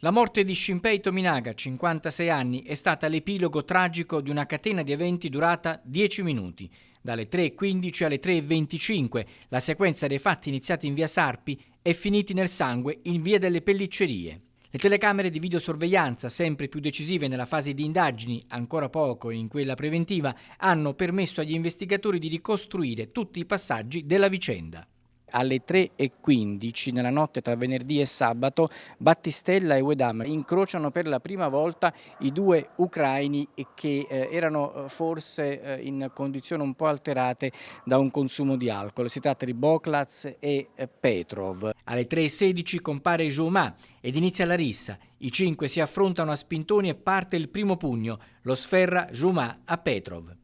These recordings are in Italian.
La morte di Shinpei Tominaga, 56 anni, è stata l'epilogo tragico di una catena di eventi durata 10 minuti. Dalle 3:15 alle 3:25, la sequenza dei fatti iniziati in via Sarpi è finiti nel sangue in via delle Pelliccerie. Le telecamere di videosorveglianza, sempre più decisive nella fase di indagini, ancora poco in quella preventiva, hanno permesso agli investigatori di ricostruire tutti i passaggi della vicenda. Alle 3:15, nella notte tra venerdì e sabato, Battistella e Wedam incrociano per la prima volta i due ucraini che erano forse in condizioni un po' alterate da un consumo di alcol. Si tratta di Boklaz e Petrov. Alle 3:16 compare Jouma ed inizia la rissa. I cinque si affrontano a spintoni e parte il primo pugno. Lo sferra Jouma a Petrov.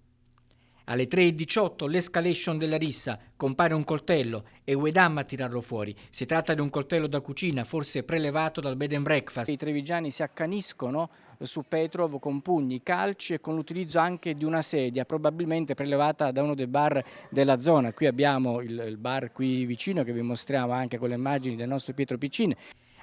Alle 3:18 l'escalation della rissa, compare un coltello e Wedam a tirarlo fuori. Si tratta di un coltello da cucina, forse prelevato dal bed and breakfast. I trevigiani si accaniscono su Petrov con pugni, calci e con l'utilizzo anche di una sedia, probabilmente prelevata da uno dei bar della zona. Qui abbiamo il bar qui vicino che vi mostriamo anche con le immagini del nostro Pietro Piccin.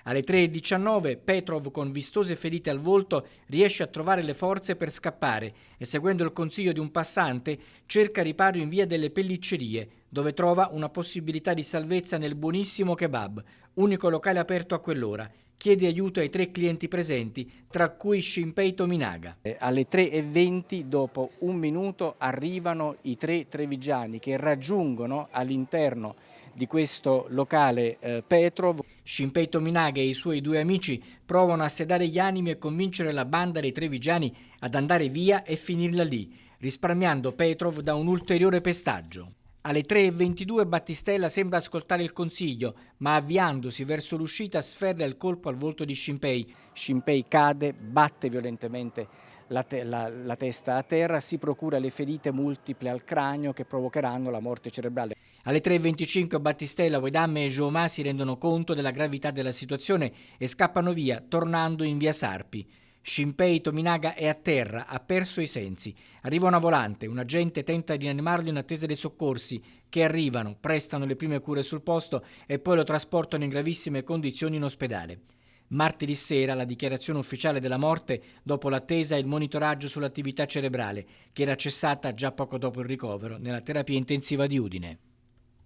Alle 3:19 Petrov, con vistose ferite al volto, riesce a trovare le forze per scappare e, seguendo il consiglio di un passante, cerca riparo in via delle Pelliccerie, dove trova una possibilità di salvezza nel buonissimo kebab, unico locale aperto a quell'ora. Chiede aiuto ai 3 clienti presenti, tra cui Shinpei Tominaga. Alle 3:20, dopo un minuto, arrivano i 3 trevigiani che raggiungono all'interno di questo locale Petrov. Shinpei Tominaga e i suoi 2 amici provano a sedare gli animi e convincere la banda dei trevigiani ad andare via e finirla lì, risparmiando Petrov da un ulteriore pestaggio. Alle 3:22 Battistella sembra ascoltare il consiglio, ma avviandosi verso l'uscita sferra il colpo al volto di Shinpei. Shinpei cade, batte violentemente la testa a terra, si procura le ferite multiple al cranio che provocheranno la morte cerebrale. Alle 3:25 Battistella, Wedam e Jouma si rendono conto della gravità della situazione e scappano via, tornando in via Sarpi. Shinpei Tominaga è a terra, ha perso i sensi. Arriva una volante, un agente tenta di rianimarlo in attesa dei soccorsi, che arrivano, prestano le prime cure sul posto e poi lo trasportano in gravissime condizioni in ospedale. Martedì sera la dichiarazione ufficiale della morte dopo l'attesa e il monitoraggio sull'attività cerebrale, che era cessata già poco dopo il ricovero nella terapia intensiva di Udine.